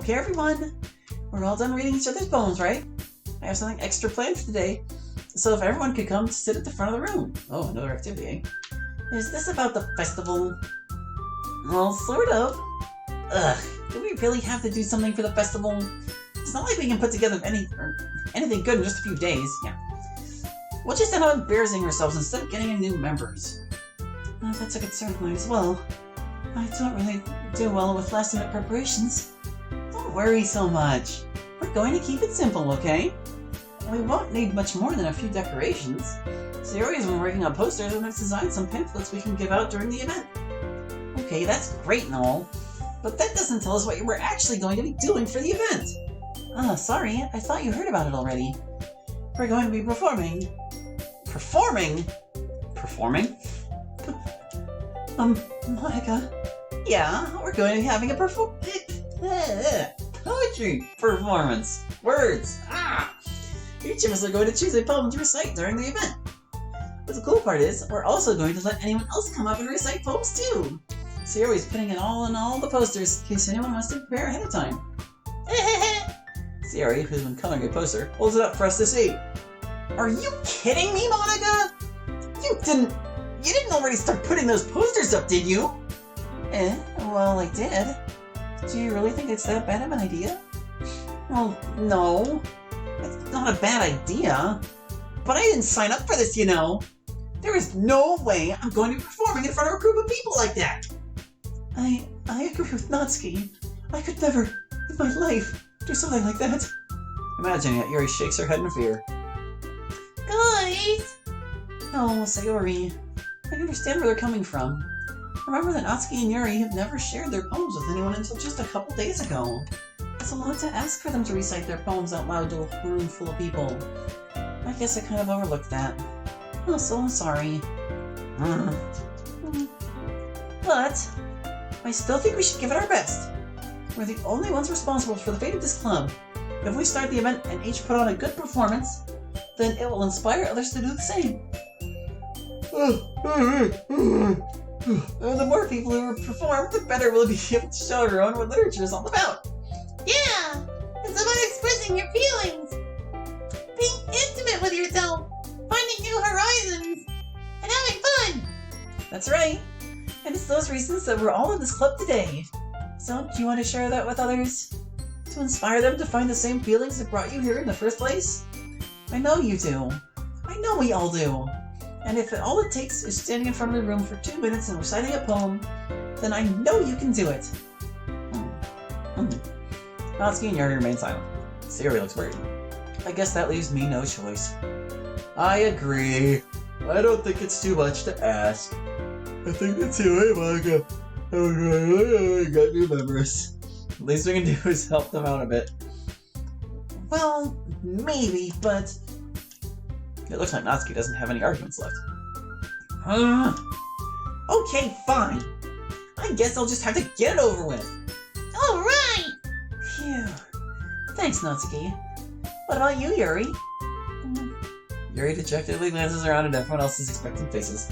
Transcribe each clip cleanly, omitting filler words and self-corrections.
Okay, everyone. We're all done reading each other's poems, right? I have something extra planned for today. So if everyone could come sit at the front of the room. Oh, another activity, eh? Is this about the festival? Well, sort of. Ugh, do we really have to do something for the festival? It's not like we can put together anything good in just a few days. Yeah. We'll just end up embarrassing ourselves instead of getting new members. Oh, that's a concern of mine as well. I don't really do well with last-minute preparations. Don't worry so much. We're going to keep it simple, okay? We won't need much more than a few decorations. Sayori's been working on posters and has designed some pamphlets we can give out during the event. Okay, that's great and all, but that doesn't tell us what we're actually going to be doing for the event. Sorry, I thought you heard about it already. We're going to be performing. Performing? Performing? Monica. Yeah, we're going to be having a poetry performance. Words. Each of us are going to choose a poem to recite during the event. But the cool part is, we're also going to let anyone else come up and recite poems too. Sayori's putting it all in all the posters in case anyone wants to prepare ahead of time. Sayori, who's been coloring a poster, holds it up for us to see. Are you kidding me, Monica? You didn't already start putting those posters up, did you? Well, I did. Do you really think it's that bad of an idea? Well, no. It's not a bad idea. But I didn't sign up for this, you know. There is no way I'm going to be performing in front of a group of people like that. I agree with Natsuki. I could never, in my life, do something like that. Imagining it, Yuri shakes her head in fear. Guys! Oh, Sayori. I understand where they're coming from. Remember that Natsuki and Yuri have never shared their poems with anyone until just a couple days ago. It's a lot to ask for them to recite their poems out loud to a room full of people. I guess I kind of overlooked that. Oh, so I'm sorry. But I still think we should give it our best. We're the only ones responsible for the fate of this club. If we start the event and each put on a good performance, then it will inspire others to do the same. And the more people who perform, the better we'll be able to show everyone what literature is all about. Yeah! It's about expressing your feelings, being intimate with yourself, finding new horizons, and having fun! That's right! And it's those reasons that we're all in this club today. So, do you want to share that with others? To inspire them to find the same feelings that brought you here in the first place? I know you do. I know we all do. And if all it takes is standing in front of the room for 2 minutes and reciting a poem, then I know you can do it. Natsuki and Yuri remain silent. Sayori looks worried. I guess that leaves me no choice. I agree. I don't think it's too much to ask. I think that's the way, Monica. I got new members. The least we can do is help them out a bit. Well, maybe, but it looks like Natsuki doesn't have any arguments left. Okay, fine. I guess I'll just have to get it over with. Alright! Phew. Thanks, Natsuki. What about you, Yuri? Yuri dejectedly glances around at everyone else's expectant faces.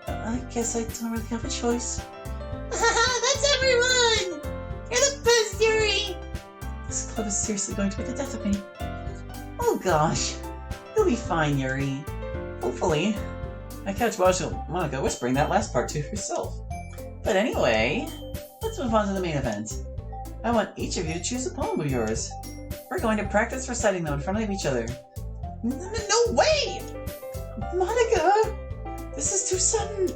I guess I don't really have a choice. That's everyone! You're the best, Yuri! This club is seriously going to be the death of me. Oh gosh. You'll be fine, Yuri. Hopefully. I catch Monica whispering that last part to herself. But anyway, let's move on to the main event. I want each of you to choose a poem of yours. We're going to practice reciting them in front of each other. No way! Monica! This is too sudden.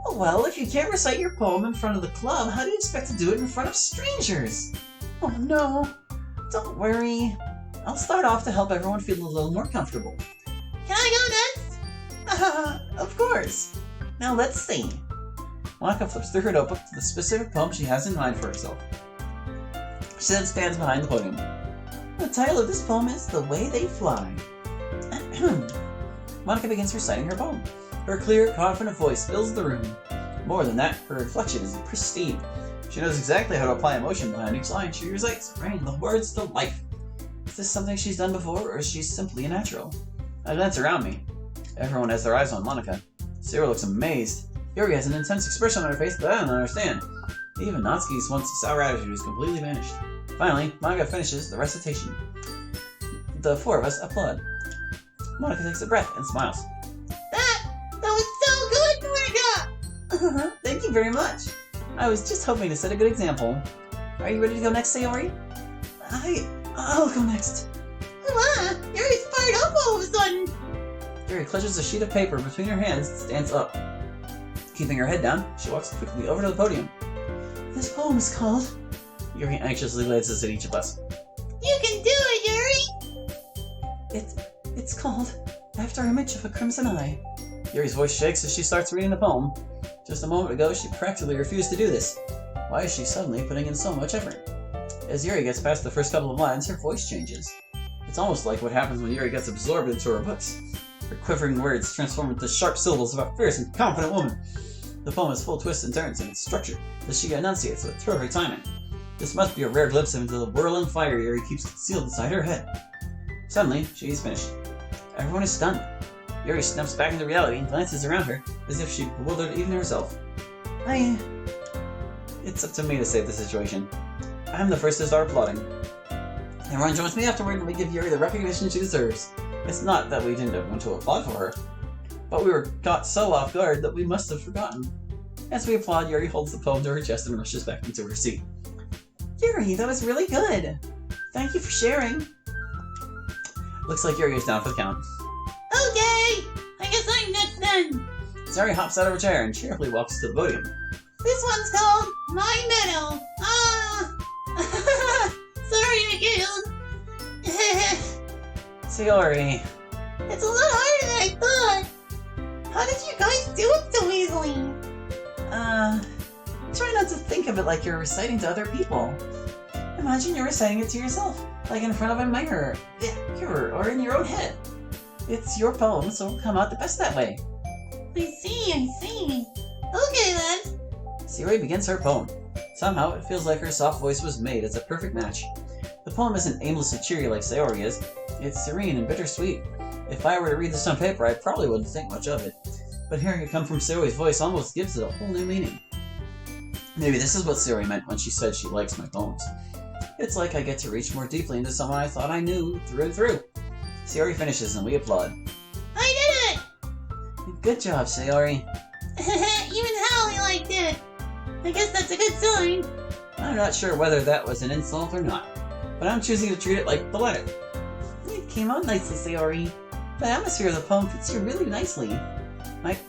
Oh well, if you can't recite your poem in front of the club, how do you expect to do it in front of strangers? Oh no. Don't worry. I'll start off to help everyone feel a little more comfortable. Can I go next? Of course. Now let's see. Monica flips through her notebook to the specific poem she has in mind for herself. She then stands behind the podium. The title of this poem is The Way They Fly. Monica begins reciting her poem. Her clear, confident voice fills the room. More than that, her inflection is pristine. She knows exactly how to apply emotion behind each line she recites, bringing the words to life. Is this something she's done before, or is she simply a natural? I glance around me. Everyone has their eyes on Monica. Sayori looks amazed. Yuri has an intense expression on her face that I don't understand. Even Natsuki's once sour attitude is completely vanished. Finally, Monica finishes the recitation. The four of us applaud. Monica takes a breath and smiles. That was so good, Monica! Thank you very much. I was just hoping to set a good example. Are you ready to go next, Sayori? I'll go next. Wow, you're fired up all of a sudden. Yuri clutches a sheet of paper between her hands and stands up. Keeping her head down, she walks quickly over to the podium. This poem is called... Yuri anxiously glances at each of us. You can do it, Yuri! It's called After Image of a Crimson Eye. Yuri's voice shakes as she starts reading the poem. Just a moment ago, she practically refused to do this. Why is she suddenly putting in so much effort? As Yuri gets past the first couple of lines, her voice changes. It's almost like what happens when Yuri gets absorbed into her books. Her quivering words transform into sharp syllables of a fierce and confident woman. The poem has full twists and turns in its structure that she enunciates with perfect timing. This must be a rare glimpse into the whirling fire Yuri keeps concealed inside her head. Suddenly, she's finished. Everyone is stunned. Yuri snaps back into reality and glances around her, as if she bewildered even herself. It's up to me to save the situation. I'm the first to start applauding. Everyone joins me afterward and we give Yuri the recognition she deserves. It's not that we didn't want to applaud for her, but we were caught so off guard that we must have forgotten. As we applaud, Yuri holds the poem to her chest and rushes back into her seat. Yuri, that was really good! Thank you for sharing. Looks like Yuri is down for the count. Okay! I guess I'm next then! Sayori hops out of her chair and cheerfully walks to the podium. This one's called My Meadow. Sorry, Miguel. Sayori. It's a lot harder than I thought. How did you guys do it so easily? Try not to think of it like you're reciting to other people. Imagine you're reciting it to yourself, like in front of a mirror, or in your own head. It's your poem, so it'll come out the best that way. I see. Okay then. Sayori begins her poem. Somehow, it feels like her soft voice was made as a perfect match. The poem isn't aimlessly cheery like Sayori is. It's serene and bittersweet. If I were to read this on paper, I probably wouldn't think much of it. But hearing it come from Sayori's voice almost gives it a whole new meaning. Maybe this is what Sayori meant when she said she likes my poems. It's like I get to reach more deeply into someone I thought I knew through and through. Sayori finishes and we applaud. I did it! Good job, Sayori. Even Hali liked it. I guess that's a good sign. I'm not sure whether that was an insult or not, but I'm choosing to treat it like the latter. It came out nicely, Sayori. The atmosphere of the poem fits you really nicely.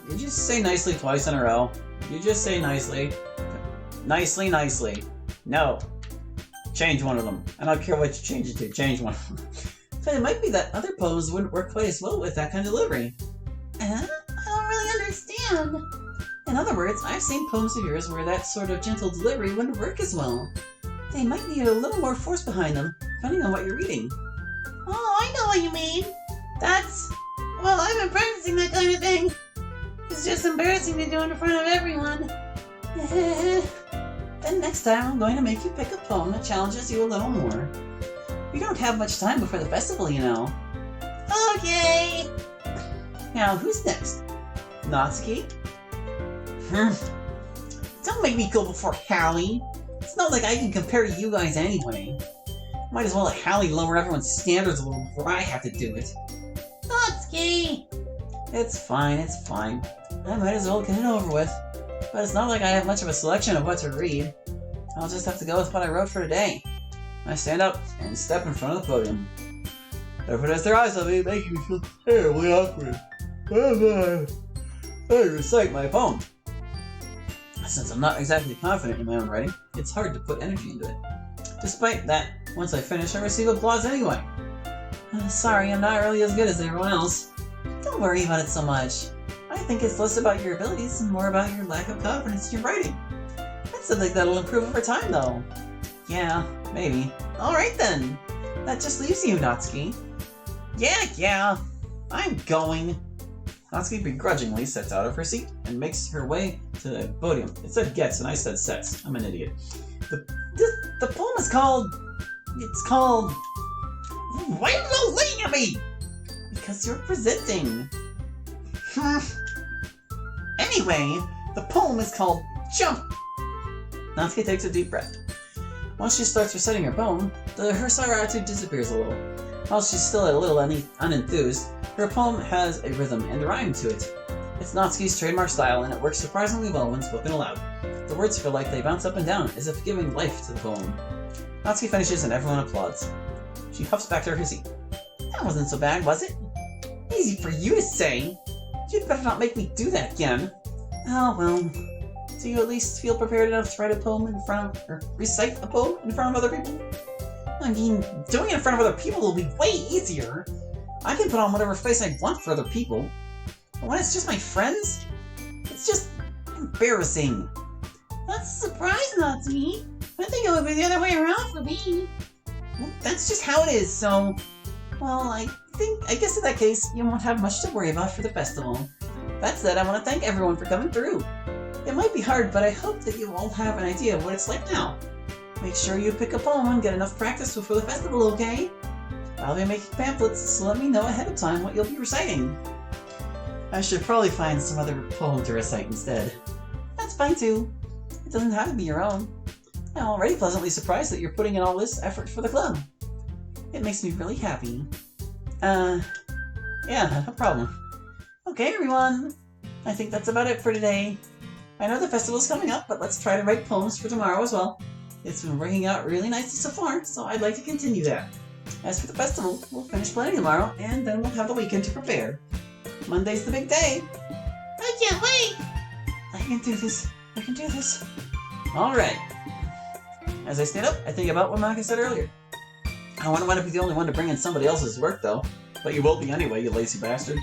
You just say nicely twice in a row. You just say nicely. Nicely. No. Change one of them. I don't care what you change it to. Change one of them. But it might be that other poems wouldn't work quite as well with that kind of delivery. I don't really understand. In other words, I've seen poems of yours where that sort of gentle delivery wouldn't work as well. They might need a little more force behind them, depending on what you're reading. Oh, I know what you mean. Well, I've been practicing that kind of thing. It's just embarrassing to do it in front of everyone. Then next time I'm going to make you pick a poem that challenges you a little more. We don't have much time before the festival, you know. Okay. Now, who's next? Natsuki? Don't make me go before Hali. It's not like I can compare to you guys anyway. Might as well let Hali lower everyone's standards a little before I have to do it. Natsuki! It's fine. I might as well get it over with. But it's not like I have much of a selection of what to read. I'll just have to go with what I wrote for today. I stand up and step in front of the podium. Everyone has their eyes on me, making me feel terribly awkward. I recite my poem. Since I'm not exactly confident in my own writing, it's hard to put energy into it. Despite that, once I finish, I receive applause anyway. Sorry, I'm not really as good as everyone else. Don't worry about it so much. I think it's less about your abilities and more about your lack of confidence in your writing. That's something that'll improve over time, though. Yeah, maybe. Alright then. That just leaves you, Natsuki. Yeah. I'm going. Natsuki begrudgingly sets out of her seat and makes her way to the podium. It said gets and I said sets. I'm an idiot. The poem is called... It's called... Why are you looking at me? Because you're presenting. Anyway, the poem is called Jump. Natsuki takes a deep breath. Once she starts reciting her poem, her sour attitude disappears a little. While she's still a little unenthused, her poem has a rhythm and a rhyme to it. It's Natsuki's trademark style, and it works surprisingly well when spoken aloud. The words feel like they bounce up and down, as if giving life to the poem. Natsuki finishes and everyone applauds. She huffs back to her seat. That wasn't so bad, was it? Easy for you to say. You'd better not make me do that again. Oh, well. Do you at least feel prepared enough to write a poem in front of, or recite a poem in front of other people? I mean, doing it in front of other people will be way easier. I can put on whatever face I want for other people. But when it's just my friends, it's just embarrassing. That's a surprise, Natsuki. I think it would be the other way around for me. Well, that's just how it is, so... Well, I guess in that case, you won't have much to worry about for the festival. That said, I want to thank everyone for coming through. It might be hard, but I hope that you all have an idea of what it's like now. Make sure you pick a poem and get enough practice before the festival, okay? I'll be making pamphlets, so let me know ahead of time what you'll be reciting. I should probably find some other poem to recite instead. That's fine too. It doesn't have to be your own. I'm already pleasantly surprised that you're putting in all this effort for the club. It makes me really happy. Yeah, no problem. Okay, everyone. I think that's about it for today. I know the festival's coming up, but let's try to write poems for tomorrow as well. It's been working out really nicely so far, so I'd like to continue that. As for the festival, we'll finish planning tomorrow, and then we'll have the weekend to prepare. Monday's the big day. I can't wait! I can do this. I can do this. Alright. As I stand up, I think about what Maka said earlier. I wouldn't want to be the only one to bring in somebody else's work, though. But you will be anyway, you lazy bastard.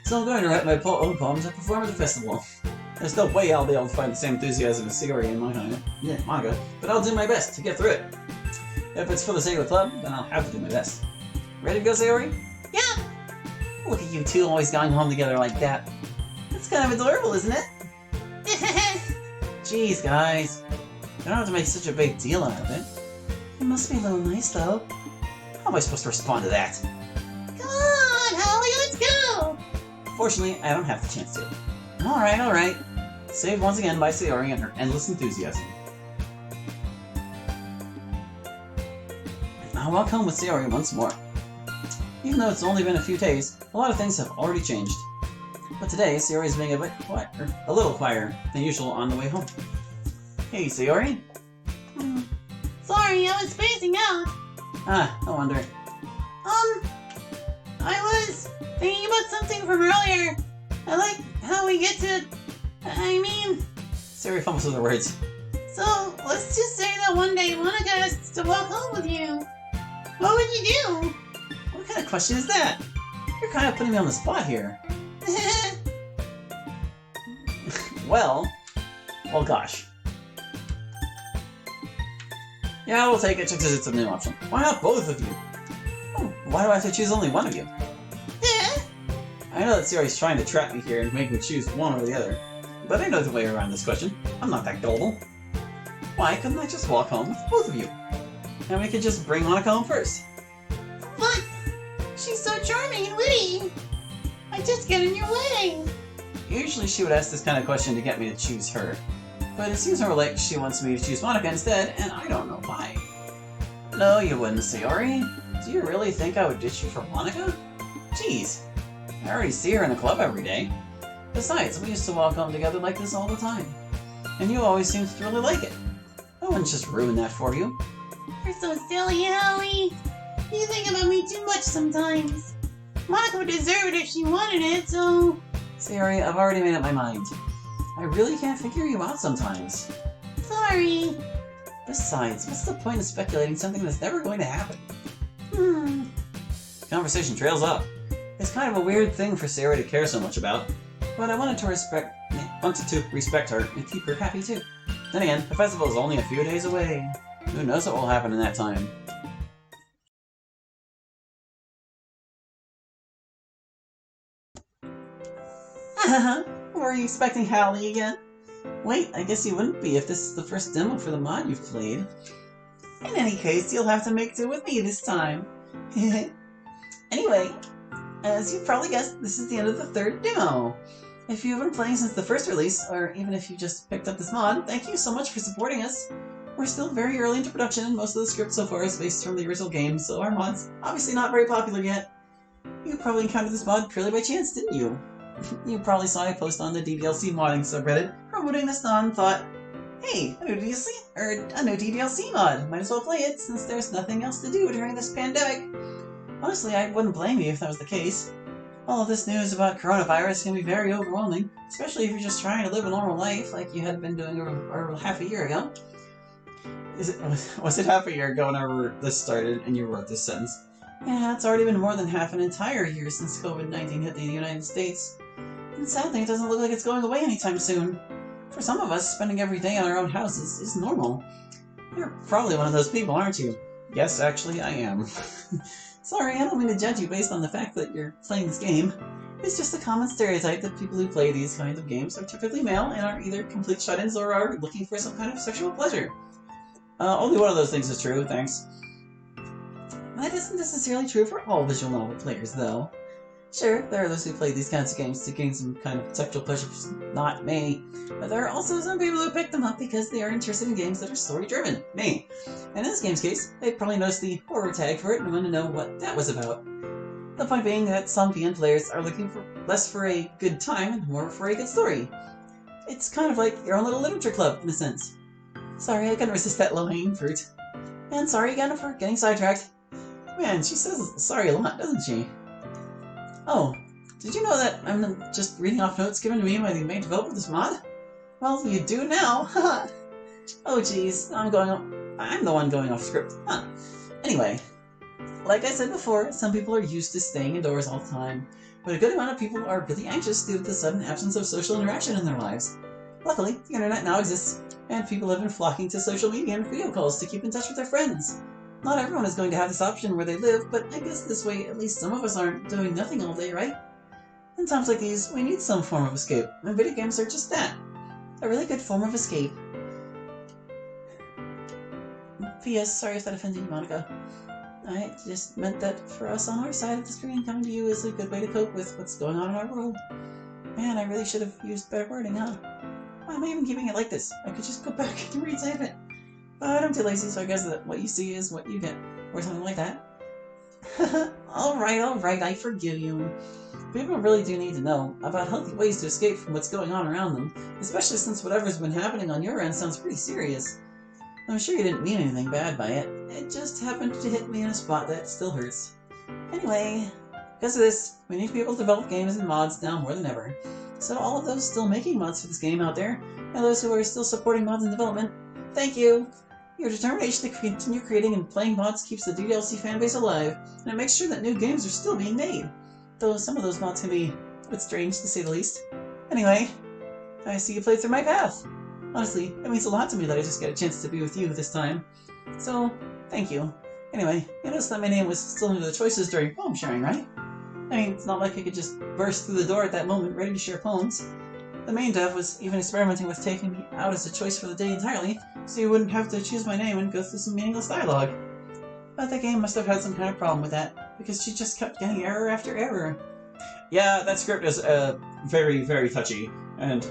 So I'm going to write my own poems and perform at the festival. There's no way I'll be able to find the same enthusiasm as Sayori and manga, but I'll do my best to get through it. If it's for the sake of the club, then I'll have to do my best. Ready to go, Sayori? Yeah! Look at you two always going home together like that. That's kind of adorable, isn't it? Jeez, guys. You don't have to make such a big deal out of it. It must be a little nice, though. How am I supposed to respond to that? Come on, Holly, let's go! Fortunately, I don't have the chance to. Alright. Saved once again by Sayori and her endless enthusiasm. I'll walk home with Sayori once more. Even though it's only been a few days, a lot of things have already changed. But today, Sayori's being a little quieter than usual on the way home. Hey, Sayori? Sorry, I was spacing out. No wonder. I was thinking about something from earlier. I like how we get to... Sayori fumbles with her words. So, let's just say that one day Monica asks to walk home with you. What would you do? What kind of question is that? You're kind of putting me on the spot here. Well, gosh. Yeah, we'll take it just because it's a new option. Why not both of you? Oh, why do I have to choose only one of you? I know that Sayori's trying to trap me here and make me choose one or the other, but I know the way around this question. I'm not that gullible. Why couldn't I just walk home with both of you? And we could just bring Monica home first. But she's so charming and witty. I just get in your way. Usually she would ask this kind of question to get me to choose her. But it seems more like she wants me to choose Monica instead, and I don't know why. No, you wouldn't, Sayori. Do you really think I would ditch you for Monica? Jeez. I already see her in the club every day. Besides, we used to walk home together like this all the time. And you always seemed to really like it. I wouldn't just ruin that for you. You're so silly, Hali. You think about me too much sometimes. Monica would deserve it if she wanted it, so... Sayori, I've already made up my mind. I really can't figure you out sometimes. Sorry. Besides, what's the point of speculating something that's never going to happen? Conversation trails off. It's kind of a weird thing for Sayori to care so much about, but I wanted to respect her and keep her happy too. Then again, the festival is only a few days away. Who knows what will happen in that time? Were you expecting Hali again? Wait, I guess you wouldn't be if this is the first demo for the mod you've played. In any case, you'll have to make do with me this time. Anyway, as you probably guessed, this is the end of the third demo. If you've been playing since the first release, or even if you just picked up this mod, thank you so much for supporting us. We're still very early into production, and most of the script so far is based from the original game, so our mod's obviously not very popular yet. You probably encountered this mod purely by chance, didn't you? You probably saw a post on the DDLC modding subreddit promoting this mod and thought, hey, a new DDLC mod, might as well play it since there's nothing else to do during this pandemic. Honestly, I wouldn't blame you if that was the case. All of this news about coronavirus can be very overwhelming, especially if you're just trying to live a normal life like you had been doing over half a year ago. Was it half a year ago whenever this started and you wrote this sentence? Yeah, it's already been more than half an entire year since COVID-19 hit the United States. And sadly, it doesn't look like it's going away anytime soon. For some of us, spending every day in our own houses is normal. You're probably one of those people, aren't you? Yes, actually, I am. Sorry, I don't mean to judge you based on the fact that you're playing this game. It's just a common stereotype that people who play these kinds of games are typically male and are either complete shut-ins or are looking for some kind of sexual pleasure. Only one of those things is true, thanks. That isn't necessarily true for all visual novel players, though. Sure, there are those who play these kinds of games to gain some kind of sexual pleasure, not me. But there are also some people who pick them up because they are interested in games that are story-driven, me. And in this game's case, they probably noticed the horror tag for it and want to know what that was about. The point being that some PN players are looking for less for a good time and more for a good story. It's kind of like your own little literature club, in a sense. Sorry, I couldn't resist that low-hanging fruit. And sorry again for getting sidetracked. Man, she says sorry a lot, doesn't she? Oh, did you know that I'm just reading off notes given to me by the main developer of this mod? Well, you do now, haha. Oh jeez, I'm the one going off script, huh. Anyway, like I said before, some people are used to staying indoors all the time, but a good amount of people are really anxious due to the sudden absence of social interaction in their lives. Luckily, the internet now exists, and people have been flocking to social media and video calls to keep in touch with their friends. Not everyone is going to have this option where they live, but I guess this way at least some of us aren't doing nothing all day, right? In times like these, we need some form of escape, and video games are just that. A really good form of escape. P.S. Sorry if that offended you, Monica. I just meant that for us on our side of the screen, coming to you is a good way to cope with what's going on in our world. Man, I really should have used better wording, huh? Why am I even keeping it like this? I could just go back and retype it. But I'm too lazy, so I guess that what you see is what you get, or something like that. Alright, I forgive you. People really do need to know about healthy ways to escape from what's going on around them, especially since whatever's been happening on your end sounds pretty serious. I'm sure you didn't mean anything bad by it. It just happened to hit me in a spot that still hurts. Anyway, because of this, we need to be able to develop games and mods now more than ever. So all of those still making mods for this game out there, and those who are still supporting mods in development, thank you! Your determination to continue creating and playing mods keeps the DDLC fanbase alive, and it makes sure that new games are still being made. Though some of those mods can be a bit strange, to say the least. Anyway, I see you played through my path. Honestly, it means a lot to me that I just get a chance to be with you this time. So, thank you. Anyway, you noticed that my name was still under the choices during poem sharing, right? I mean, it's not like I could just burst through the door at that moment ready to share poems. The main dev was even experimenting with taking me out as a choice for the day entirely, so you wouldn't have to choose my name and go through some meaningless dialogue. But the game must have had some kind of problem with that, because she just kept getting error after error. Yeah, that script is very, very touchy, and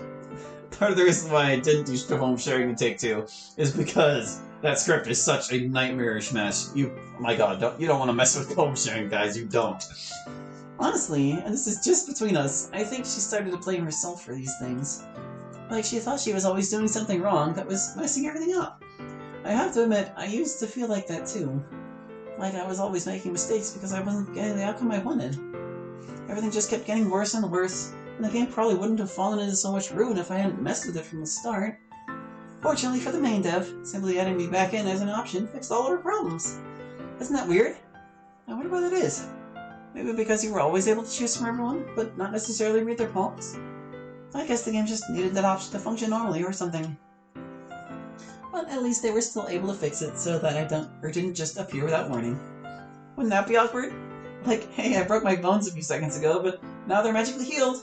part of the reason why I didn't do poem sharing in Take-Two is because that script is such a nightmarish mess. My god, you don't want to mess with poem sharing, guys, you don't. Honestly, and this is just between us, I think she started to blame herself for these things. Like she thought she was always doing something wrong that was messing everything up. I have to admit, I used to feel like that too. Like I was always making mistakes because I wasn't getting the outcome I wanted. Everything just kept getting worse and worse, and the game probably wouldn't have fallen into so much ruin if I hadn't messed with it from the start. Fortunately for the main dev, simply adding me back in as an option fixed all of her problems. Isn't that weird? I wonder why that is. Maybe because you were always able to choose from everyone, but not necessarily read their poems? I guess the game just needed that option to function normally or something. But at least they were still able to fix it so that I didn't just appear without warning. Wouldn't that be awkward? Like, hey, I broke my bones a few seconds ago, but now they're magically healed.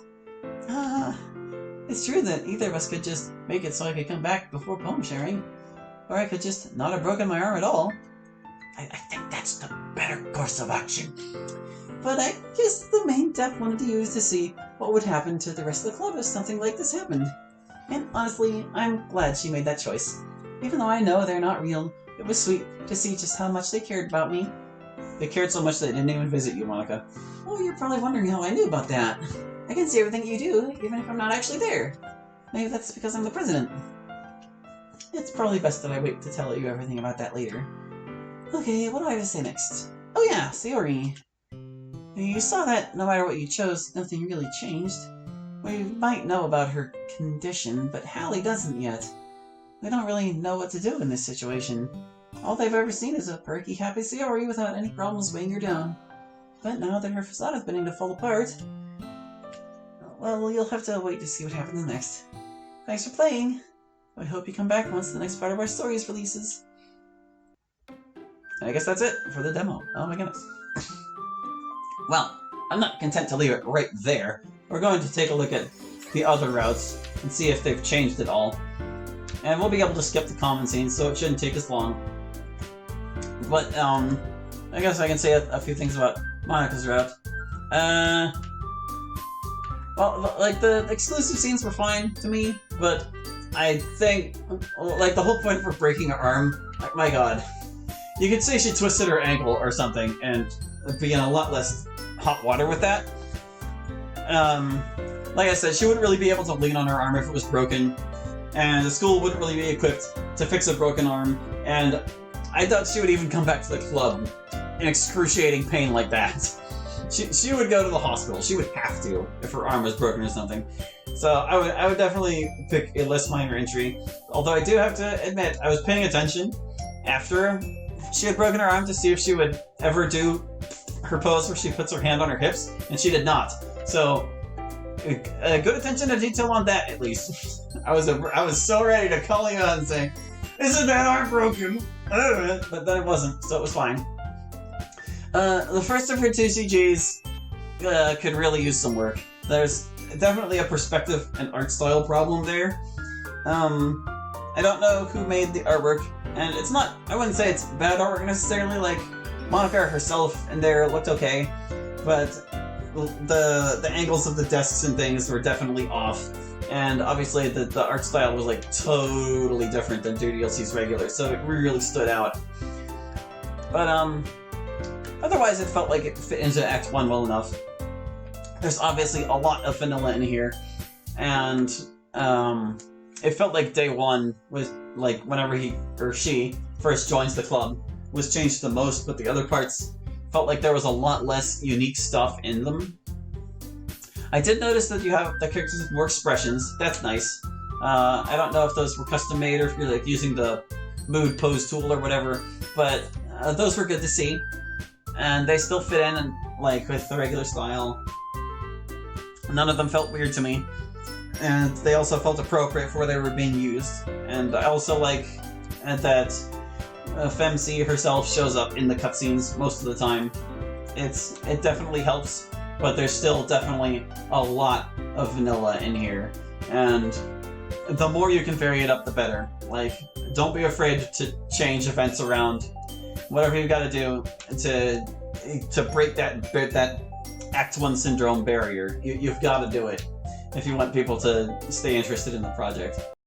It's true that either of us could just make it so I could come back before poem sharing. Or I could just not have broken my arm at all. I think that's the better course of action. But I guess the main dep wanted to use to see what would happen to the rest of the club if something like this happened. And honestly, I'm glad she made that choice. Even though I know they're not real, it was sweet to see just how much they cared about me. They cared so much they didn't even visit you, Monica. Oh, you're probably wondering how I knew about that. I can see everything you do, even if I'm not actually there. Maybe that's because I'm the president. It's probably best that I wait to tell you everything about that later. Okay, what do I have to say next? Oh yeah, Sayori. You saw that no matter what you chose, nothing really changed. We might know about her condition, but Hali doesn't yet. They don't really know what to do in this situation. All they've ever seen is a perky, happy Sayori without any problems weighing her down. But now that her facade is beginning to fall apart, well, you'll have to wait to see what happens next. Thanks for playing. I hope you come back once the next part of our stories releases. And I guess that's it for the demo. Oh my goodness. Well, I'm not content to leave it right there. We're going to take a look at the other routes and see if they've changed at all. And we'll be able to skip the common scenes, so it shouldn't take us long. But, I guess I can say a few things about Monica's route. Well, like, the exclusive scenes were fine to me, but I think, like, the whole point of her breaking her arm, like, my god. You could say she twisted her ankle or something, and be in a lot less hot water with that. Like I said, she wouldn't really be able to lean on her arm if it was broken, and the school wouldn't really be equipped to fix a broken arm, and I doubt she would even come back to the club in excruciating pain like that. She would go to the hospital. She would have to if her arm was broken or something. So I would definitely pick a less minor injury. Although I do have to admit, I was paying attention after she had broken her arm to see if she would ever do her pose where she puts her hand on her hips, and she did not. So good attention to detail on that, at least. I was so ready to call you out and say, "Isn't that arm broken?" But then it wasn't, so it was fine. The first of her two CGs could really use some work. There's definitely a perspective and art style problem there. I don't know who made the artwork, and it's not, I wouldn't say it's bad artwork necessarily, like, Monica herself in there looked okay, but the angles of the desks and things were definitely off, and obviously the art style was, like, totally different than DLC's regular, so it really stood out. But, otherwise it felt like it fit into Act 1 well enough. There's obviously a lot of vanilla in here, and, it felt like day one was, like, whenever he or she first joins the club, was changed the most, but the other parts felt like there was a lot less unique stuff in them. I did notice that you have the characters with more expressions. That's nice. I don't know if those were custom made or if you're, like, using the mood pose tool or whatever, but those were good to see. And they still fit in, like, with the regular style. None of them felt weird to me. And they also felt appropriate for where they were being used. And I also like that Femc herself shows up in the cutscenes most of the time. It definitely helps, but there's still definitely a lot of vanilla in here. And the more you can vary it up, the better. Like, don't be afraid to change events around. Whatever you gotta do to break that Act 1 syndrome barrier, you've gotta do it if you want people to stay interested in the project.